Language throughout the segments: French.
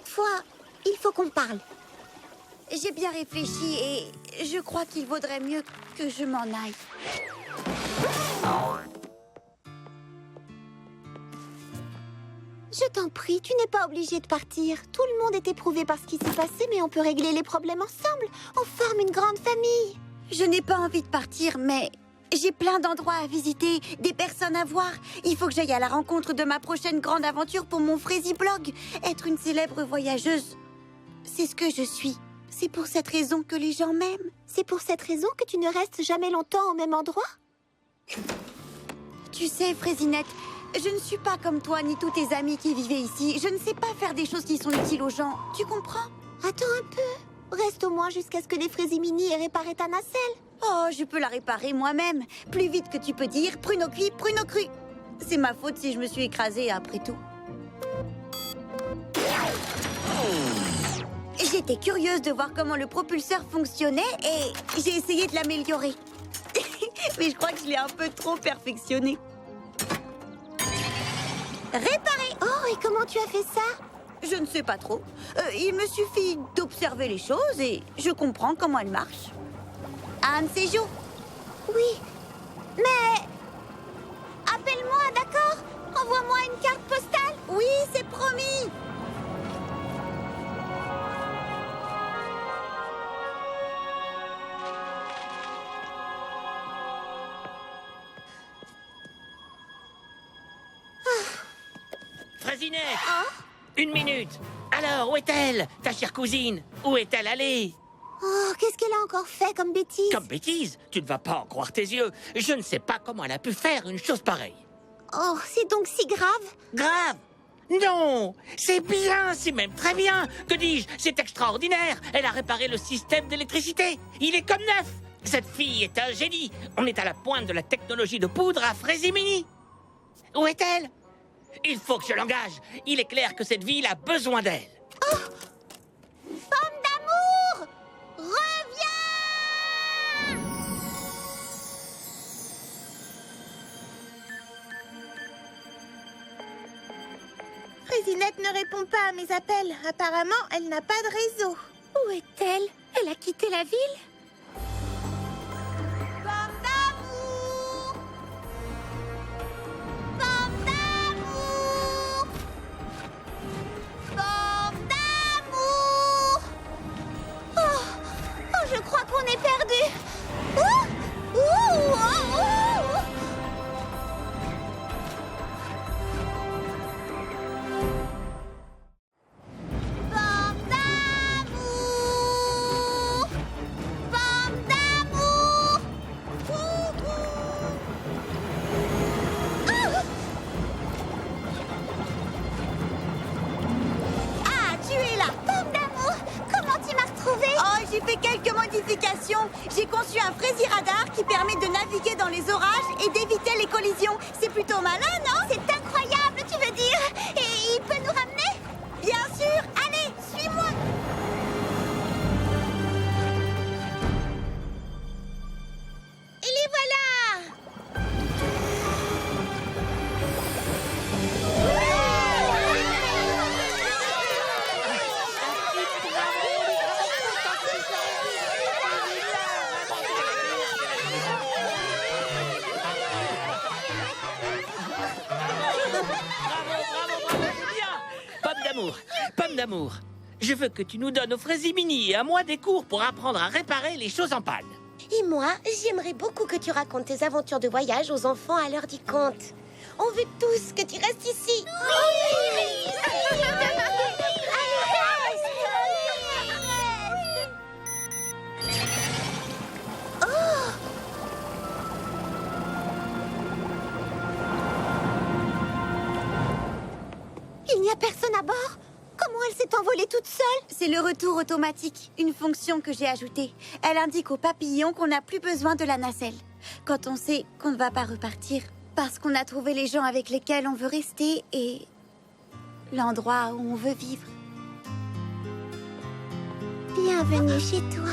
Cette fois, il faut qu'on parle. J'ai bien réfléchi et je crois qu'il vaudrait mieux que je m'en aille. Je t'en prie, tu n'es pas obligé de partir. Tout le monde est éprouvé par ce qui s'est passé, mais on peut régler les problèmes ensemble. On forme une grande famille. Je n'ai pas envie de partir, mais j'ai plein d'endroits à visiter, des personnes à voir. Il faut que j'aille à la rencontre de ma prochaine grande aventure pour mon Frézy-blog. Être une célèbre voyageuse, c'est ce que je suis. C'est pour cette raison que les gens m'aiment. C'est pour cette raison que tu ne restes jamais longtemps au même endroit? Tu sais, Frézinette, je ne suis pas comme toi ni tous tes amis qui vivaient ici. Je ne sais pas faire des choses qui sont utiles aux gens. Tu comprends? Attends un peu. Reste au moins jusqu'à ce que les Frésimini aient réparé ta nacelle. Oh, je peux la réparer moi-même. Plus vite que tu peux dire, pruneau cuit, pruneau cru. C'est ma faute si je me suis écrasée après tout. J'étais curieuse de voir comment le propulseur fonctionnait et j'ai essayé de l'améliorer. Mais je crois que je l'ai un peu trop perfectionné. Réparé! Oh, et comment tu as fait ça? Je ne sais pas trop. Il me suffit d'observer les choses et je comprends comment elles marchent. Un de ces jours. Oui, mais... Appelle-moi, d'accord? Envoie-moi une carte postale. Oui, c'est promis! Frézinette! Une minute! Alors, où est-elle, ta chère cousine? Où est-elle allée? Oh, qu'est-ce qu'elle a encore fait comme bêtise? Comme bêtise? Tu ne vas pas en croire tes yeux. Je ne sais pas comment elle a pu faire une chose pareille. Oh, c'est donc si grave? Grave? Non! C'est bien, c'est même très bien! Que dis-je? C'est extraordinaire! Elle a réparé le système d'électricité! Il est comme neuf! Cette fille est un génie! On est à la pointe de la technologie de poudre à Frézy-Mini! Où est-elle? Il faut que je l'engage! Il est clair que cette ville a besoin d'elle! Pomme d'amour! Reviens! Frézinette ne répond pas à mes appels. Apparemment, elle n'a pas de réseau. Où est-elle? Elle a quitté la ville? Pomme d'amour! Pomme d'amour! Pomme d'amour! Oh! Oh, je crois qu'on est perdu! Ouh! Ouh! Oh! Oh! Pomme d'amour! Pomme d'amour! Coucou! Ah, tu es là! Pomme d'amour! Comment tu m'as retrouvée? Oh, j'ai fait quelques modifications. J'ai conçu un Frézy-radar qui permet de naviguer dans les orages et d'éviter les collisions. C'est plutôt malin, non? C'est incroyable, tu veux dire? Et il peut nous ramener? Bien sûr! Allez, suis-moi! Et les voilà! Bravo, c'est bien! Pomme d'amour, je veux que tu nous donnes au Frézy-Mini et à moi des cours pour apprendre à réparer les choses en panne. Et moi, j'aimerais beaucoup que tu racontes tes aventures de voyage aux enfants à l'heure du conte. On veut tous que tu restes ici. Il n'y a personne à bord? Comment elle s'est envolée toute seule? C'est le retour automatique, une fonction que j'ai ajoutée. Elle indique aux papillons qu'on n'a plus besoin de la nacelle. Quand on sait qu'on ne va pas repartir, parce qu'on a trouvé les gens avec lesquels on veut rester et l'endroit où on veut vivre. Bienvenue chez toi.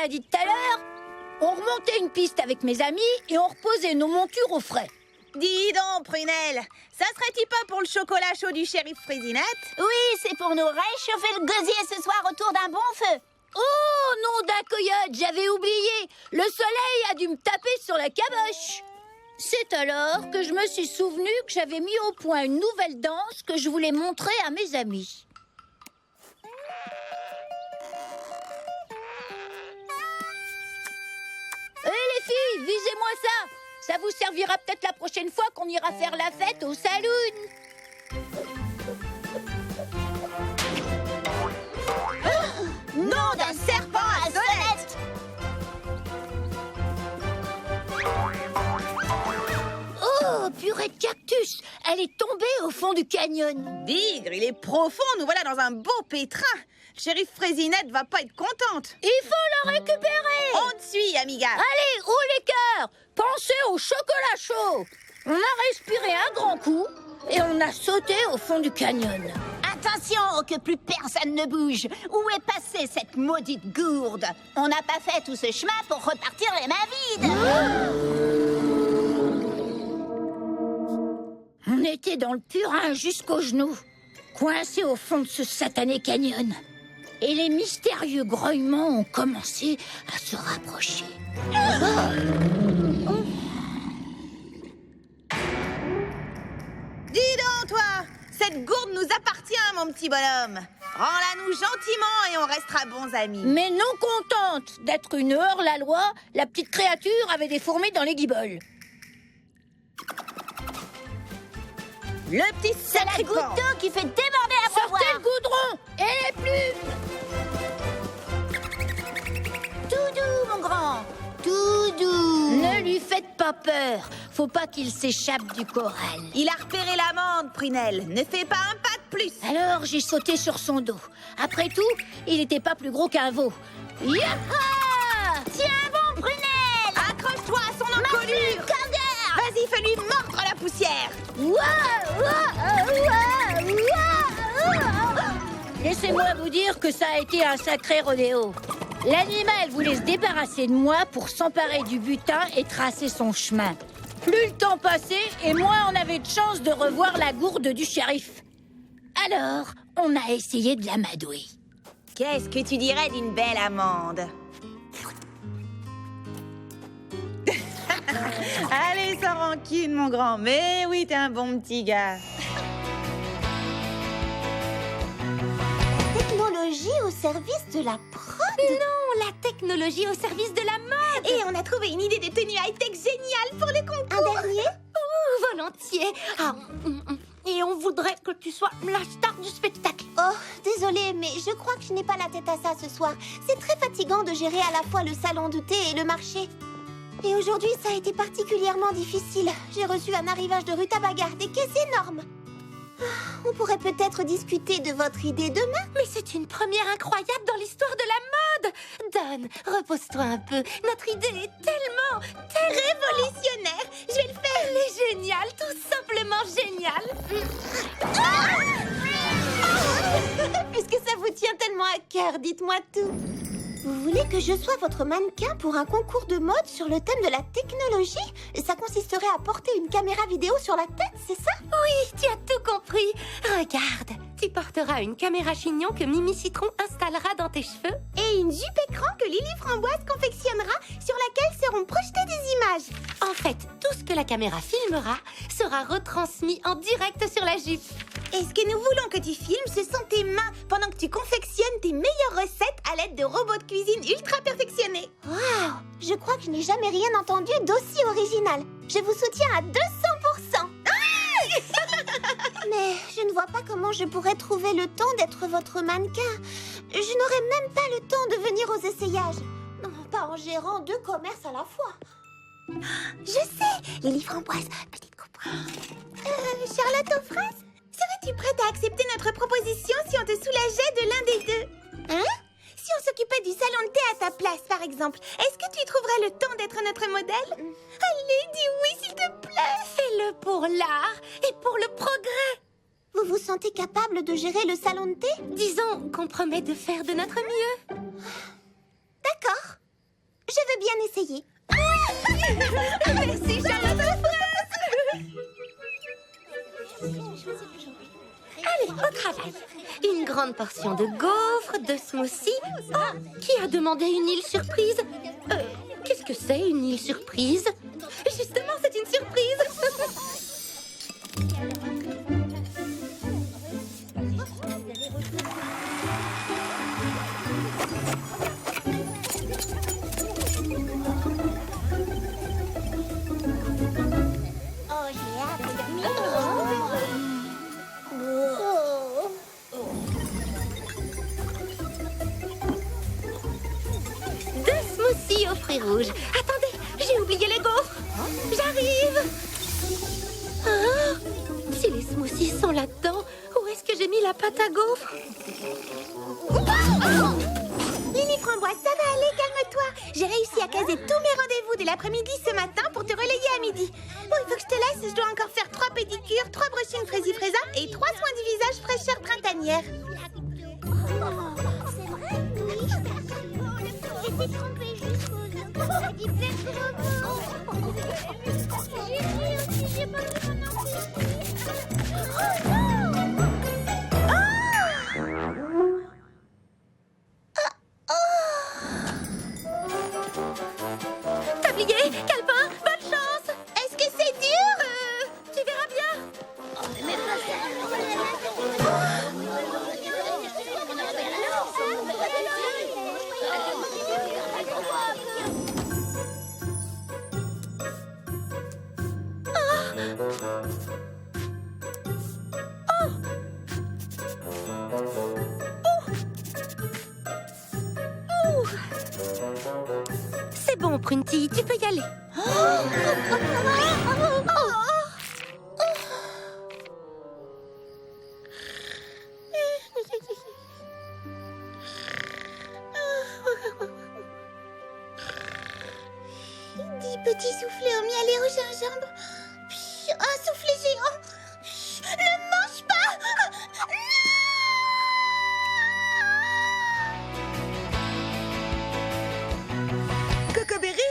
a dit tout à l'heure. On remontait une piste avec mes amis et on reposait nos montures au frais. Dis donc, Prunelle, ça serait-il pas pour le chocolat chaud du shérif Fraisinette? Oui, c'est pour nous réchauffer le gosier ce soir autour d'un bon feu. Oh, nom d'un coyote, j'avais oublié. Le soleil a dû me taper sur la caboche. C'est alors que je me suis souvenu que j'avais mis au point une nouvelle danse que je voulais montrer à mes amis. Hé les filles, visez-moi ça. Ça vous servira peut-être la prochaine fois qu'on ira faire la fête au saloon. Nom d'un serpent à sonnette! Oh, purée de cactus. Elle est tombée au fond du canyon. Bigre, il est profond, nous voilà dans un beau pétrin. Le shérif Fraisinette va pas être contente. Il faut la récupérer. On te suit, amiga. Allez, haut les cœurs. Pensez au chocolat chaud. On a respiré un grand coup et on a sauté au fond du canyon. Attention que plus personne ne bouge. Où est passée cette maudite gourde? On n'a pas fait tout ce chemin pour repartir les mains vides. On était dans le purin jusqu'aux genoux, coincés au fond de ce satané canyon. Et les mystérieux grognements ont commencé à se rapprocher. Dis donc, toi, cette gourde nous appartient, mon petit bonhomme. Rends-la-nous gentiment et on restera bons amis. Mais non contente d'être une hors-la-loi, la petite créature avait des fourmis dans les guiboles. Le petit C'est la sacripant. goutte d'eau qui fait déborder la Sortez poire. le goudron et les plumes. Tout doux, mon grand. Tout doux. Ne lui faites pas peur. Faut pas qu'il s'échappe du corral. Il a repéré l'amande, Prunelle. Ne fais pas un pas de plus. Alors j'ai sauté sur son dos. Après tout, il n'était pas plus gros qu'un veau. Yaha! Tiens bon, Prunelle. Accroche-toi à son encolure. Vas-y, fais-lui mordre la poussière. Laissez-moi vous dire que ça a été un sacré rodéo. L'animal voulait se débarrasser de moi pour s'emparer du butin et tracer son chemin. Plus le temps passait et moins on avait de chance de revoir la gourde du shérif. Alors, on a essayé de l'amadouer. Qu'est-ce que tu dirais d'une belle amande? Allez, sans rancune, mon grand. Mais oui, t'es un bon petit gars. Technologie au service de la prod? Non, la technologie au service de la mode. Et on a trouvé une idée de tenue high-tech géniale pour le concours. Un dernier? Volontiers. Et on voudrait que tu sois la star du spectacle. Oh, désolée, mais je crois que je n'ai pas la tête à ça ce soir. C'est très fatigant de gérer à la fois le salon de thé et le marché. Et aujourd'hui, ça a été particulièrement difficile. J'ai reçu un arrivage de rutabaga, des caisses énormes. On pourrait peut-être discuter de votre idée demain. Mais c'est une première incroyable dans l'histoire de la mode. Don, repose-toi un peu. Notre idée est tellement Révolutionnaire. Je vais le faire. Elle est géniale, tout simplement géniale. Puisque ça vous tient tellement à cœur, dites-moi tout. Vous voulez que je sois votre mannequin pour un concours de mode sur le thème de la technologie? Ça consisterait à porter une caméra vidéo sur la tête, c'est ça? Oui, tu as tout compris. Regarde, tu porteras une caméra chignon que Mimi Citron installera dans tes cheveux. Et une jupe écran que Lily Framboise confectionnera, sur laquelle seront projetées des images. En fait, tout ce que la caméra filmera sera retransmis en direct sur la jupe. Et ce que nous voulons que tu filmes, ce sont tes mains pendant que tu confectionnes tes meilleures recettes à l'aide de robots de cuisine ultra perfectionnés. Waouh! Je crois que je n'ai jamais rien entendu d'aussi original. Je vous soutiens à 200%. Mais je ne vois pas comment je pourrais trouver le temps d'être votre mannequin. Je n'aurais même pas le temps de venir aux essayages. Non, pas en gérant 2 commerces à la fois. Je sais, Lily Framboise, petite coupe. Charlotte aux fraises? Serais-tu prête à accepter notre proposition si on te soulageait de l'un des deux? Hein? Si on s'occupait du salon de thé à ta place, par exemple, est-ce que tu trouverais le temps d'être notre modèle? Allez, dis oui, s'il te plaît. Fais-le pour l'art et pour le progrès. Vous vous sentez capable de gérer le salon de thé? Disons qu'on promet de faire de notre mieux. D'accord. Je veux bien essayer. Merci, Charlotte aux fraises. Allez, au travail. Une grande portion de gaufres, de smoothie. Oh, qui a demandé une île surprise? Qu'est-ce que c'est, une île surprise? Justement, c'est une surprise. Oh, j'ai hâte. Deux smoothies aux fruits rouges. Attendez, j'ai oublié les gaufres. J'arrive. Ah, si les smoothies sont là-dedans, où est-ce que j'ai mis la pâte à gaufres? Mini Framboise, ça va aller, calme-toi. J'ai réussi à caser tous mes rendez-vous de l'après-midi ce matin pour te relayer à midi. Bon, il faut que je te laisse. Je dois encore faire 3 pédicures, 3 brushings fraisi-fraisa et 3 soins du visage fraîcheur printanière. C'est vrai? Oui, je t'assure. J'étais trompée jusqu'aux os. Ça dit plein de mots. J'ai ri aussi, j'ai pas vu mon enfant. Oh non! Tablier, calepin, bonne chance. Est-ce que c'est dur? Tu verras bien. C'est bon, Prunty, tu peux y aller. Des petits soufflets au miel et au gingembre. Puis un soufflet géant. Ne mange pas! Cocoberry?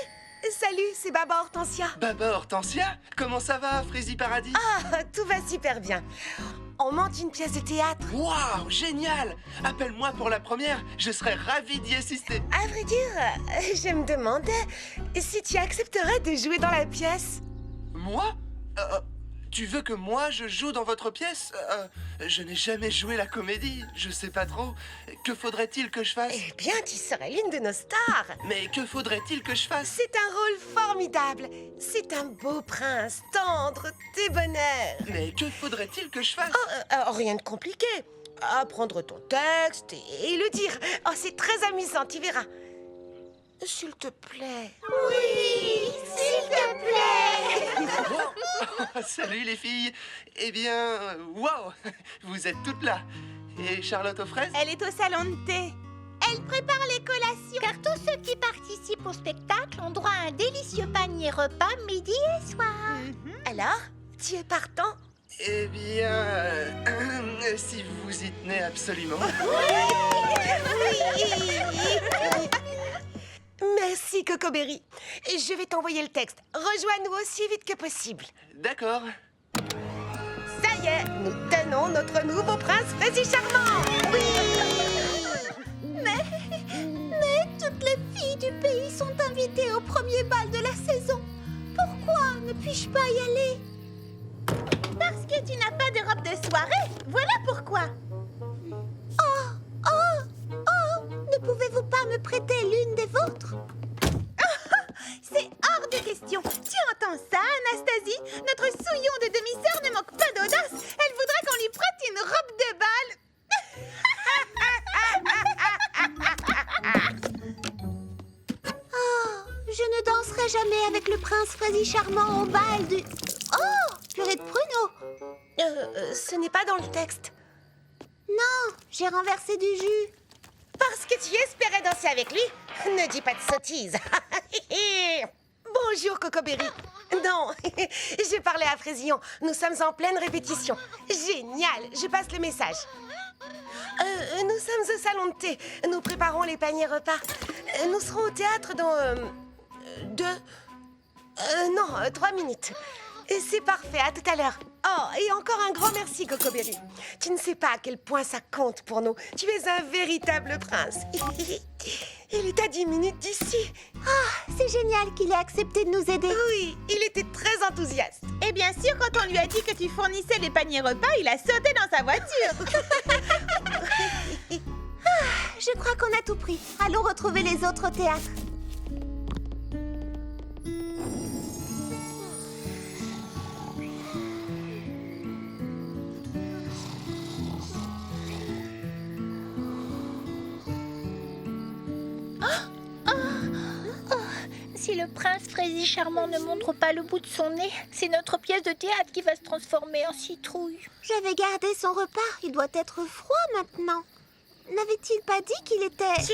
Salut, c'est Baba Hortensia. Baba Hortensia, comment ça va, Frazy Paradis? Ah, tout va super bien. On monte une pièce de théâtre. Waouh, génial! Appelle-moi pour la première, je serais ravi d'y assister. À vrai dire, je me demandais si tu accepterais de jouer dans la pièce. Moi? Tu veux que moi je joue dans votre pièce? Je n'ai jamais joué la comédie, je sais pas trop. Que faudrait-il que je fasse? Eh bien, tu serais l'une de nos stars. Mais que faudrait-il que je fasse? C'est un rôle formidable. C'est un beau prince, tendre, débonnaire. Mais que faudrait-il que je fasse? Rien de compliqué. Apprendre ton texte et le dire. Oh, c'est très amusant, tu verras. S'il te plaît. Oui, s'il te plaît. Oh, salut les filles. Eh bien, waouh, vous êtes toutes là. Et Charlotte aux fraises? Elle est au salon de thé. Elle prépare les collations. Car tous ceux qui participent au spectacle ont droit à un délicieux panier repas midi et soir. Alors, tu es partant? Eh bien, si vous y tenez absolument. Merci, Cocoberry. Je vais t'envoyer le texte. Rejoins-nous aussi vite que possible. D'accord. Ça y est, nous tenons notre nouveau prince Frazy Charmant. Mais toutes les filles du pays sont invitées au premier bal de la saison. Pourquoi ne puis-je pas y aller? Parce que tu n'as pas de robe de soirée. Voilà pourquoi. Oh, ne pouvez-vous pas me prêter l'une des vôtres? C'est hors de question. Tu entends ça, Anastasie? Notre souillon de demi-sœur ne manque pas d'audace. Elle voudrait qu'on lui prête une robe de bal. Oh, je ne danserai jamais avec le prince Frazy Charmant au bal du... Oh, purée de pruneaux. Ce n'est pas dans le texte. Non, j'ai renversé du jus. Parce que tu espérais danser avec lui? Ne dis pas de sottises. Bonjour, Cocoberry. Non, j'ai parlé à Frésillon. Nous sommes en pleine répétition. Génial, je passe le message. Nous sommes au salon de thé. Nous préparons les paniers repas. Nous serons au théâtre dans... 3 minutes. Et c'est parfait, à tout à l'heure. Oh, et encore un grand merci, Cocoberry. Tu ne sais pas à quel point ça compte pour nous. Tu es un véritable prince. Il est à 10 minutes d'ici. C'est génial qu'il ait accepté de nous aider. Oui, il était très enthousiaste. Et bien sûr, quand on lui a dit que tu fournissais les paniers repas, il a sauté dans sa voiture. Je crois qu'on a tout pris. Allons retrouver les autres au théâtre. Si le prince Frézy Charmant ne montre pas le bout de son nez, c'est notre pièce de théâtre qui va se transformer en citrouille. J'avais gardé son repas. Il doit être froid maintenant. N'avait-il pas dit qu'il était... Si,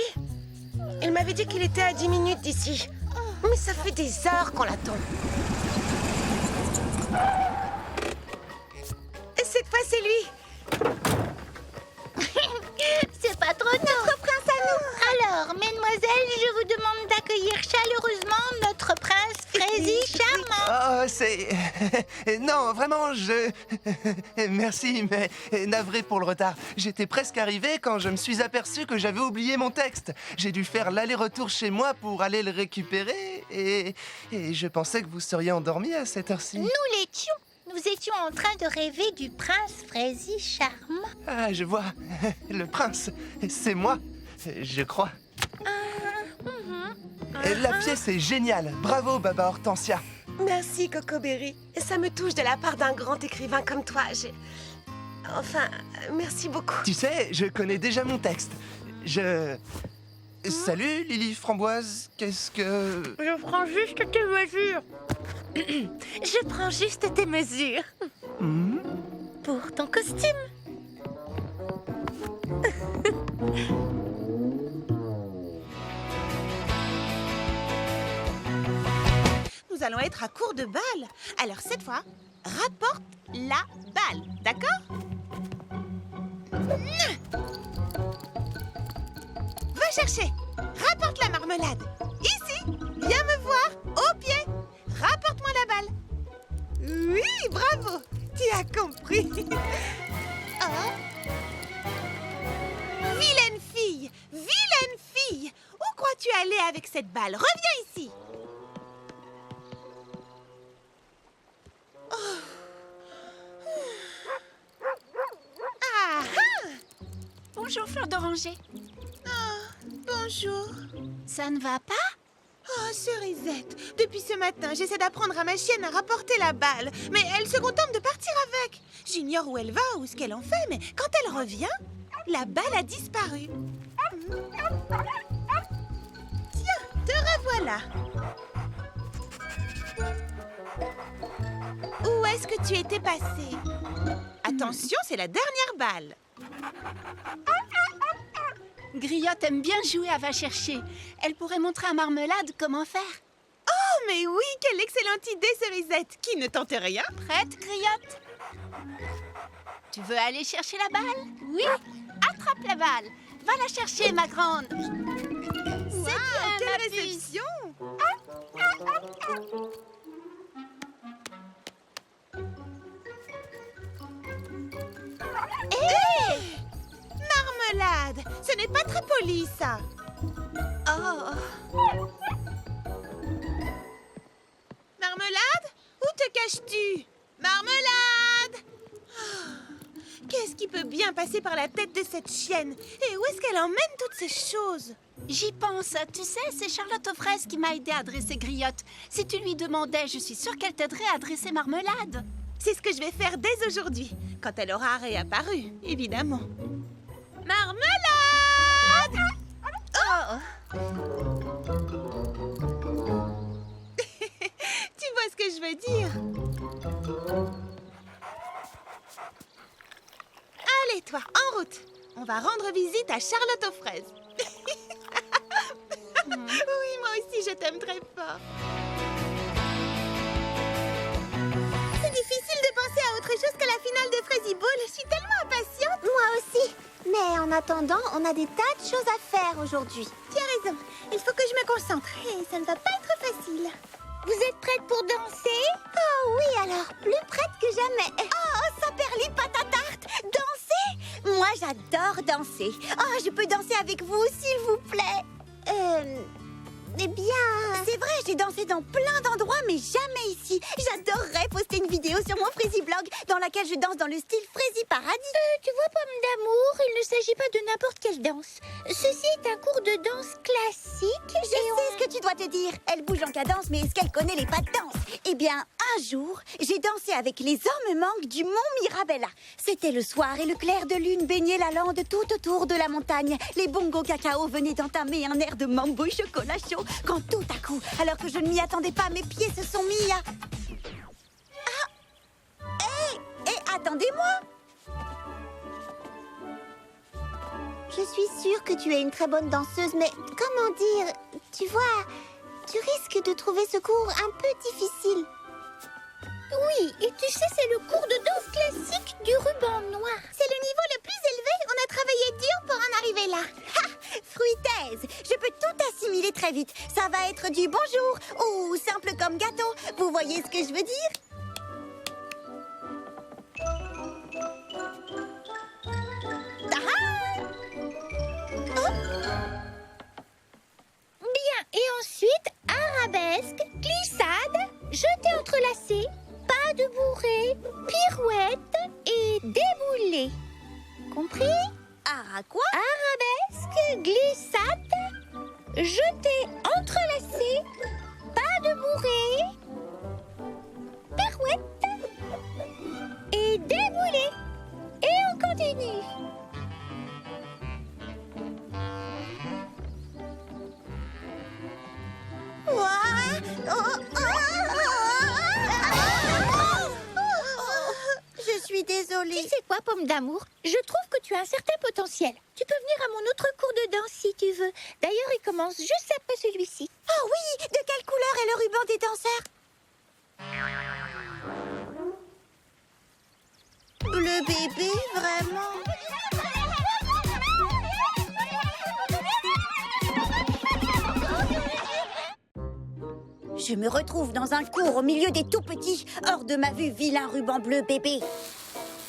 il m'avait dit qu'il était à 10 minutes d'ici. Mais ça fait des heures qu'on l'attend. Et cette fois, c'est lui. C'est pas trop tôt. Notre prince à nous. Alors, mesdemoiselles, je vous demande d'accueillir chaleureusement notre prince Frézy Charmant. Oh, c'est... Non, vraiment, Merci, mais navré pour le retard. J'étais presque arrivé quand je me suis aperçu que j'avais oublié mon texte. J'ai dû faire l'aller-retour chez moi pour aller le récupérer et je pensais que vous seriez endormi à cette heure-ci. Nous l'étions. Nous étions en train de rêver du prince Frézy Charmant. Ah, je vois. Le prince, c'est moi, je crois. La pièce est géniale. Bravo, Baba Hortensia. Merci, Cocoberry. Ça me touche de la part d'un grand écrivain comme toi. Enfin, merci beaucoup. Tu sais, je connais déjà mon texte. Salut, Lily Framboise. Qu'est-ce que... Je prends juste tes mesures. Je prends juste tes mesures. Pour ton costume. Nous allons être à court de balles. Alors cette fois, rapporte la balle, d'accord? Va chercher. Rapporte la marmelade. Ici, viens me voir, au pied. Rapporte-moi la balle. Oui, bravo. Tu as compris. Oh. Vilaine fille. Vilaine fille. Où crois-tu aller avec cette balle? Reviens ici. Bonjour, Fleur d'Oranger. Bonjour. Ça ne va pas? Oh, Cerisette, depuis ce matin, j'essaie d'apprendre à ma chienne à rapporter la balle, mais elle se contente de partir avec. J'ignore où elle va ou ce qu'elle en fait, mais quand elle revient, la balle a disparu. Tiens, te revoilà. Où est-ce que tu étais passée? Attention, c'est la dernière balle. Griotte aime bien jouer à va chercher. Elle pourrait montrer à Marmelade comment faire. Oh, mais oui, quelle excellente idée, Cerisette. Qui ne tente rien? Prête, Griotte? Tu veux aller chercher la balle? Oui. Attrape la balle. Va la chercher, ma grande. Wow, quelle réception! Hé! Marmelade! Ce n'est pas très poli, ça! Oh. Marmelade? Où te caches-tu? Marmelade! Qu'est-ce qui peut bien passer par la tête de cette chienne? Et où est-ce qu'elle emmène toutes ces choses? J'y pense. Tu sais, c'est Charlotte aux fraises qui m'a aidé à dresser Griotte. Si tu lui demandais, je suis sûre qu'elle t'aiderait à dresser Marmelade. C'est ce que je vais faire dès aujourd'hui, quand elle aura réapparu, évidemment. Marmelade! Oh. Tu vois ce que je veux dire? Allez, toi, en route. On va rendre visite à Charlotte aux fraises. Oui, moi aussi, je t'aime très fort. C'est difficile de penser à autre chose que la finale de Frézy Ball. Je suis tellement impatiente. Moi aussi. Mais en attendant, on a des tas de choses à faire aujourd'hui. Tu as raison. Il faut que je me concentre. Et ça ne va pas être facile. Vous êtes prête pour danser? Oh oui, alors, plus prête que jamais. Oh, Saperli Patatarte, danser? Moi, j'adore danser. Oh, je peux danser avec vous, s'il vous plaît. Eh bien... C'est vrai, j'ai dansé dans plein d'endroits, mais jamais ici. J'adorerais poster une vidéo sur mon Frézy Blog dans laquelle je danse dans le style Frézy Paradis. Tu vois, Pomme d'amour, il ne s'agit pas de n'importe quelle danse. Ceci est un cours de danse classique. Je sais ce que tu dois te dire. Elle bouge en cadence, mais est-ce qu'elle connaît les pas de danse? Eh bien, un jour, j'ai dansé avec les hommes mangues du mont Mirabella. C'était le soir et le clair de lune baignait la lande tout autour de la montagne. Les bongos cacao venaient d'entamer un air de mambo et chocolat chaud quand tout à coup, alors que je ne m'y attendais pas, mes pieds se sont mis à... Ah! Hé, attendez-moi! Je suis sûre que tu es une très bonne danseuse, mais comment dire... Tu vois, tu risques de trouver ce cours un peu difficile. Oui, et tu sais, c'est le cours de danse classique du ruban noir. C'est le niveau le plus élevé. On a travaillé dur pour en arriver là. Ha! Fruitaise! Je peux tout assimiler très vite. Ça va être du bonjour ou simple comme gâteau. Vous voyez ce que je veux dire? Bien, et ensuite, arabesque, glissade, jeté entrelacé, pas de bourrée, pirouette et déboulé. Compris? Ah, quoi? Arabesque, glissade, jeté entrelacé, pas de bourrée, pirouette et déboulé. Et on continue. Je suis désolée. Tu sais quoi, Pomme d'amour? Je trouve que tu as un certain potentiel. Tu peux venir à mon autre cours de danse si tu veux. D'ailleurs, il commence juste après celui-ci. Oh oui! De quelle couleur est le ruban des danseurs? Le bébé, vraiment? Je me retrouve dans un cours au milieu des tout-petits, hors de ma vue, vilain ruban bleu bébé.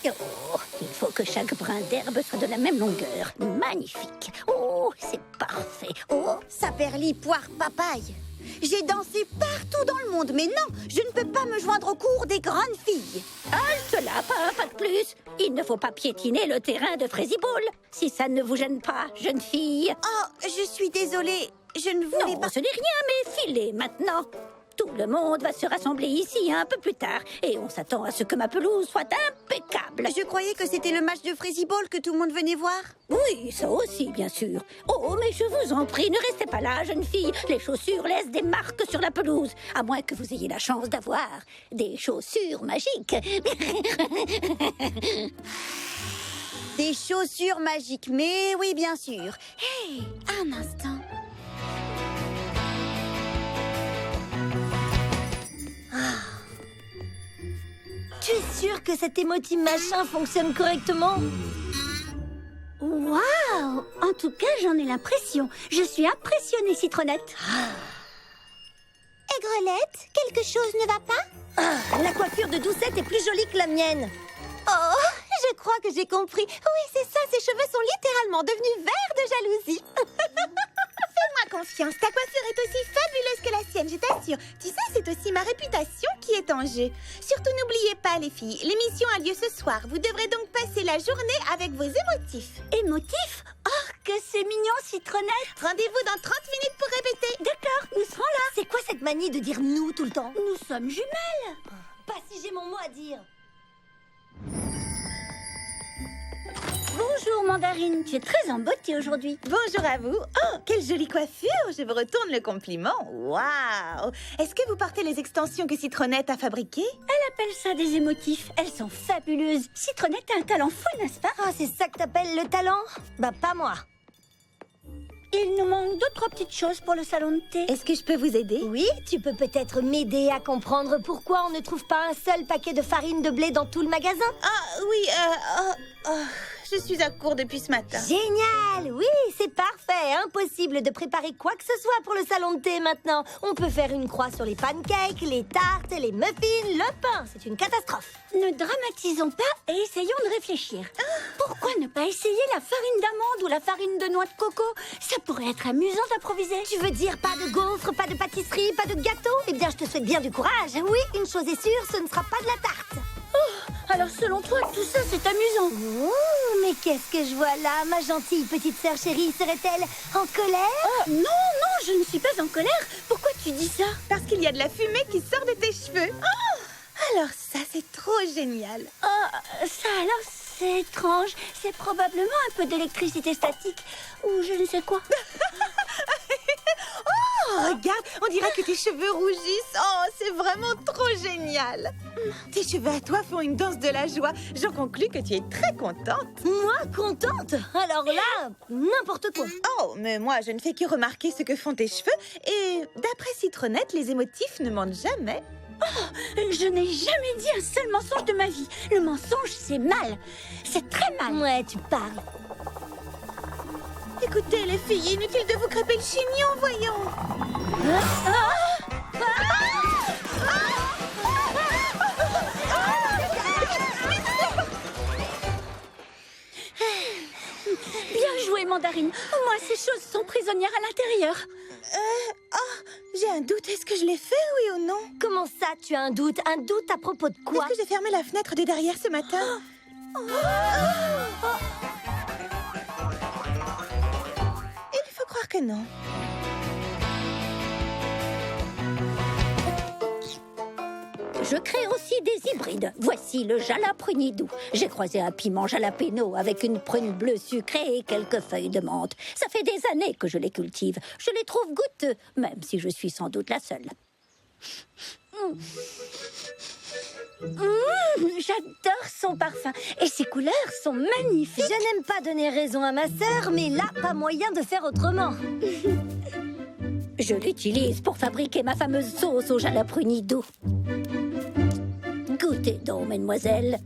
Oh, il faut que chaque brin d'herbe soit de la même longueur. Magnifique. Oh, c'est parfait. Oh, Saperli, poire, papaye. J'ai dansé partout dans le monde, mais non, je ne peux pas me joindre au cours des grandes filles. halte là, pas de plus. Il ne faut pas piétiner le terrain de Frézy Ball. Si ça ne vous gêne pas, jeune fille. Oh, je suis désolée, je ne voulais Non, pas... ce n'est rien, mais filez maintenant. Tout le monde va se rassembler ici un peu plus tard. Et on s'attend à ce que ma pelouse soit impeccable. Je croyais que c'était le match de Frézy Ball que tout le monde venait voir. Oui, ça aussi, bien sûr. Oh, mais je vous en prie, ne restez pas là, jeune fille. Les chaussures laissent des marques sur la pelouse. À moins que vous ayez la chance d'avoir des chaussures magiques. Des chaussures magiques, mais oui, bien sûr. Hé, un instant. Tu es sûre que cet émoji machin fonctionne correctement? Waouh! En tout cas, j'en ai l'impression. Je suis impressionnée, Citronnette. Aigrelette, quelque chose ne va pas? La coiffure de Doucette est plus jolie que la mienne. Oh, je crois que j'ai compris. Oui, c'est ça, ses cheveux sont littéralement devenus verts de jalousie. Fais-moi confiance, ta coiffure est aussi fabuleuse que la sienne, je t'assure. Tu sais, c'est aussi ma réputation qui est en jeu. Surtout n'oubliez pas, les filles, l'émission a lieu ce soir. Vous devrez donc passer la journée avec vos émotifs. Émotif? Oh, que c'est mignon, Citronnette. Rendez-vous dans 30 minutes pour répéter. D'accord, nous serons là. C'est quoi cette manie de dire nous tout le temps? Nous sommes jumelles. Pas si j'ai mon mot à dire. Bonjour, Mandarine. Tu es très en beauté aujourd'hui. Bonjour à vous. Oh, quelle jolie coiffure. Je vous retourne le compliment. Waouh. Est-ce que vous portez les extensions que Citronnette a fabriquées? Elle appelle ça des émotifs. Elles sont fabuleuses. Citronnette a un talent fou, n'est-ce pas? Ah, c'est ça que t'appelles le talent? Bah, pas moi. Il nous manque 2-3 petites choses pour le salon de thé. Est-ce que je peux vous aider? Oui, tu peux peut-être m'aider à comprendre pourquoi on ne trouve pas un seul paquet de farine de blé dans tout le magasin? Ah oui, je suis à court depuis ce matin. Génial! Oui, c'est parfait. Impossible de préparer quoi que ce soit pour le salon de thé maintenant. On peut faire une croix sur les pancakes, les tartes, les muffins, le pain. C'est une catastrophe. Ne dramatisons pas et essayons de réfléchir. Pourquoi ne pas essayer la farine d'amande ou la farine de noix de coco? Ça pourrait être amusant d'improviser. Tu veux dire pas de gaufres, pas de pâtisserie, pas de gâteau? Eh bien, je te souhaite bien du courage. Oui, une chose est sûre, ce ne sera pas de la tarte. Alors selon toi, tout ça c'est amusant. Oh, mais qu'est-ce que je vois là? Ma gentille petite sœur chérie serait-elle en colère? Non, non, je ne suis pas en colère. Pourquoi tu dis ça? Parce qu'il y a de la fumée qui sort de tes cheveux. Alors ça, c'est trop génial. Ça alors, c'est étrange. C'est probablement un peu d'électricité statique ou je ne sais quoi. Oh, regarde, on dirait que tes cheveux rougissent. Oh, c'est vraiment trop génial. Tes cheveux à toi font une danse de la joie. J'en conclus que tu es très contente. Moi, contente? Alors là, n'importe quoi. Oh, mais moi, je ne fais que remarquer ce que font tes cheveux. Et d'après Citronnette, les émotifs ne mentent jamais. Je n'ai jamais dit un seul mensonge de ma vie. Le mensonge, c'est mal. C'est très mal. Ouais, tu parles. Écoutez, les filles, inutile de vous crêper le chignon, voyons. Bien joué, Mandarine. Au moins, ces choses sont prisonnières à l'intérieur. J'ai un doute, est-ce que je l'ai fait, oui ou non? Comment ça, tu as un doute? Un doute à propos de quoi? Est-ce que j'ai fermé la fenêtre de derrière ce matin? Il faut croire que non. Je crée aussi des hybrides. Voici le jalaprunidou. J'ai croisé un piment jalapeno avec une prune bleue sucrée et quelques feuilles de menthe. Ça fait des années que je les cultive. Je les trouve goûteux, même si je suis sans doute la seule. J'adore son parfum et ses couleurs sont magnifiques. Je n'aime pas donner raison à ma sœur, mais là, pas moyen de faire autrement. Je l'utilise pour fabriquer ma fameuse sauce au jalaprunidou. Goûtez donc, mesdemoiselles.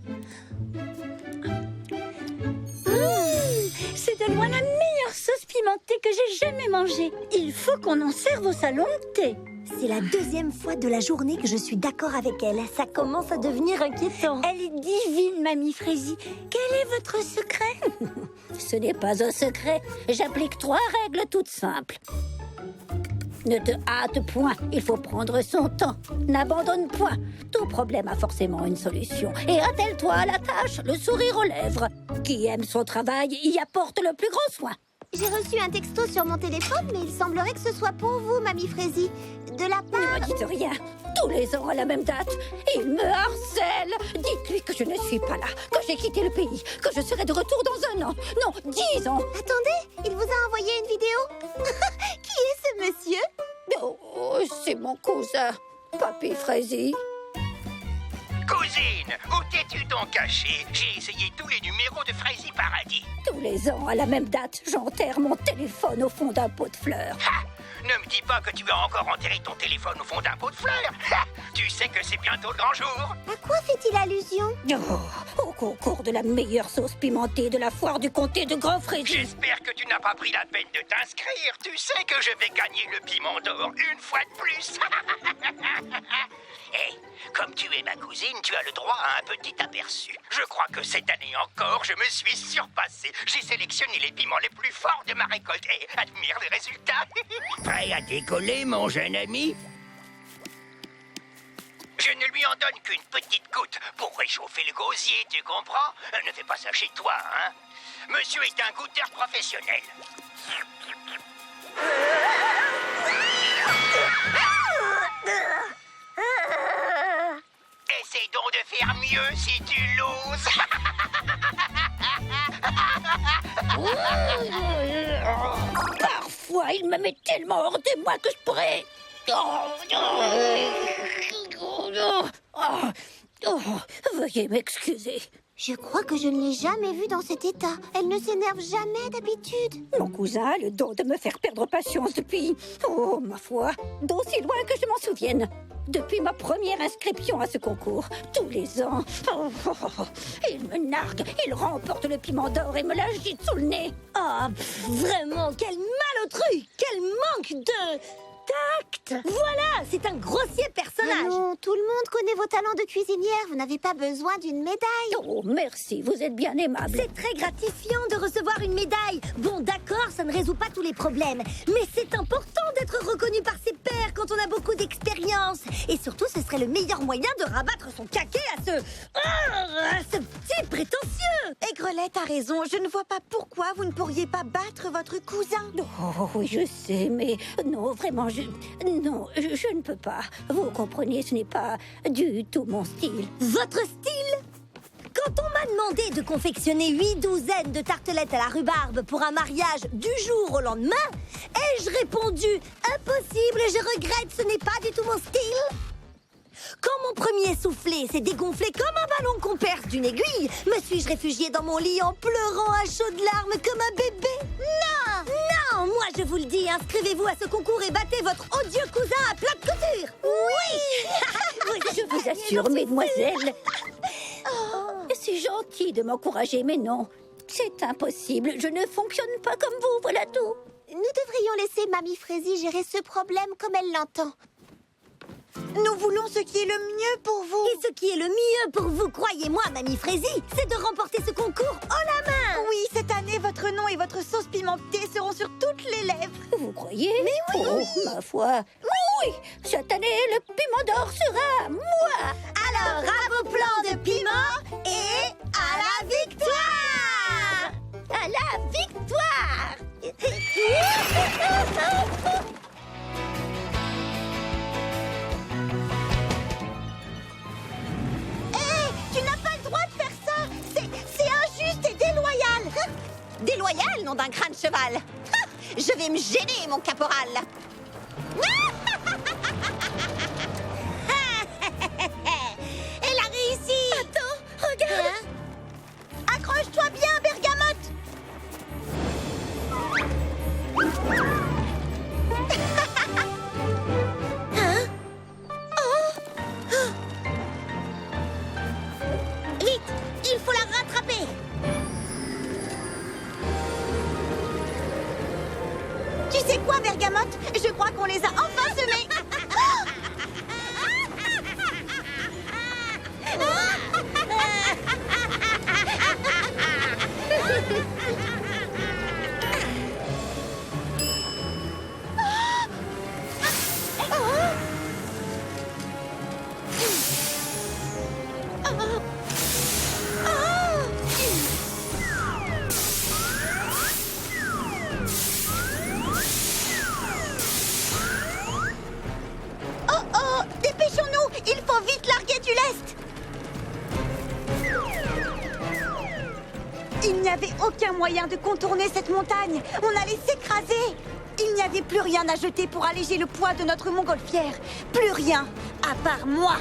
C'est de loin la meilleure sauce pimentée que j'ai jamais mangée. Il faut qu'on en serve au salon de thé. C'est la deuxième fois de la journée que je suis d'accord avec elle. Ça commence à devenir inquiétant. Elle est divine, Mamie Frézy. Quel est votre secret? Ce n'est pas un secret. J'applique 3 règles toutes simples. Ne te hâte point, il faut prendre son temps. N'abandonne point. Tout problème a forcément une solution. Et attelle-toi à la tâche, le sourire aux lèvres. Qui aime son travail y apporte le plus grand soin. J'ai reçu un texto sur mon téléphone, mais il semblerait que ce soit pour vous, Mamie Frézy. De la Ne part... me dites rien. Tous les ans à la même date, il me harcèle. Dites-lui que je ne suis pas là, que j'ai quitté le pays, que je serai de retour dans 1 an. Non, 10 ans. Attendez, il vous a envoyé une vidéo. Qui est ce monsieur? Oh, c'est mon cousin, Papy Frézy. Cousine, où t'es-tu donc cachée? J'ai essayé tous les numéros de Frézy Paradis. Tous les ans, à la même date, j'enterre mon téléphone au fond d'un pot de fleurs. Ha! Ne me dis pas que tu as encore enterré ton téléphone au fond d'un pot de fleurs. Ha! Tu sais que c'est bientôt le grand jour. À quoi fait-il allusion? Au concours de la meilleure sauce pimentée de la foire du comté de Grand Frézy. J'espère que tu n'as pas pris la peine de t'inscrire. Tu sais que je vais gagner le piment d'or une fois de plus. Hé, comme tu es ma cousine, tu as le droit à un petit aperçu. Je crois que cette année encore, je me suis surpassé. J'ai sélectionné les piments les plus forts de ma récolte. Et admire les résultats. Prêt à décoller, mon jeune ami? Je ne lui en donne qu'une petite goutte pour réchauffer le gosier, tu comprends? Ne fais pas ça chez toi, hein? Monsieur est un goûteur professionnel. Essaye donc de faire mieux si tu l'oses. Parfois, il me met tellement hors de moi que je pourrais... Veuillez m'excuser. Je crois que je ne l'ai jamais vue dans cet état. Elle ne s'énerve jamais d'habitude. Mon cousin a le don de me faire perdre patience depuis... Oh, ma foi, d'aussi loin que je m'en souvienne. depuis ma première inscription à ce concours. Tous les ans. Il me nargue, il remporte le piment d'or et me l'agite sous le nez. Oh, vraiment, quel malotru! Quel manque de tact! Voilà, c'est un grossier personnage. Non, tout le monde connaît vos talents de cuisinière. Vous n'avez pas besoin d'une médaille. Oh, merci, vous êtes bien aimable. C'est très gratifiant de recevoir une médaille. Bon, d'accord, ça ne résout pas tous les problèmes. Mais c'est important d'être reconnu par ses pairs quand on a beaucoup d'expérience. Et surtout, ce serait le meilleur moyen de rabattre son caquet à ce petit prétentieux. Aigrelette a raison, je ne vois pas pourquoi vous ne pourriez pas battre votre cousin. Oh, oui, je sais, mais non, vraiment, je ne peux pas. Vous comprenez, ce n'est pas du tout mon style. Votre style? Quand on m'a demandé de confectionner 8 douzaines de tartelettes à la rhubarbe pour un mariage du jour au lendemain, ai-je répondu impossible, je regrette, ce n'est pas du tout mon style? Quand mon premier soufflé s'est dégonflé comme un ballon qu'on perce d'une aiguille, me suis-je réfugiée dans mon lit en pleurant à chaudes larmes comme un bébé? Non! Non! Moi je vous le dis, inscrivez-vous à ce concours et battez votre odieux cousin à plat de couture! Oui! Je vous assure, mesdemoiselles. C'est gentil de m'encourager, mais non. C'est impossible, je ne fonctionne pas comme vous, voilà tout. Nous devrions laisser Mamie Frézy gérer ce problème comme elle l'entend. Nous voulons ce qui est le mieux pour vous. Et ce qui est le mieux pour vous, croyez-moi, Mamie Frézy, c'est de remporter ce concours haut la main. Oui, cette année, votre nom et votre sauce pimentée seront sur toutes les lèvres. Vous croyez? Mais oui, ma foi. Oui, cette année, le piment d'or sera moi. Alors, à vos plans de piment et à la victoire! À la victoire! Tu n'as pas le droit de faire ça. C'est injuste et déloyal. Déloyal, nom d'un crâne cheval. Je vais me gêner, mon caporal. Elle a réussi. Attends, regarde. Accroche-toi bien, Bergamote. Vite, il faut la rattraper. Tu sais quoi, Bergamote? Je crois qu'on les a enfin semés. Oh, dépêchons-nous. Il faut vite larguer du lest. Il n'y avait aucun moyen de contourner cette montagne. On allait s'écraser. Il n'y avait plus rien à jeter pour alléger le poids de notre montgolfière. Plus rien, à part moi.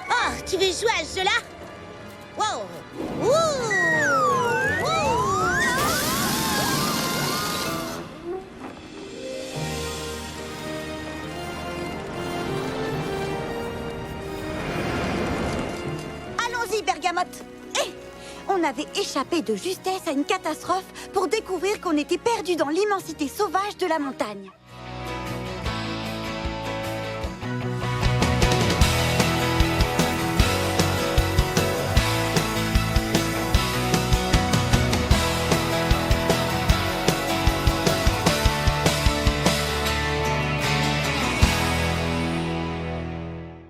Oh, tu veux jouer à ce jeu-là? Wow! Ouh! Allons-y, Bergamote. On avait échappé de justesse à une catastrophe pour découvrir qu'on était perdu dans l'immensité sauvage de la montagne.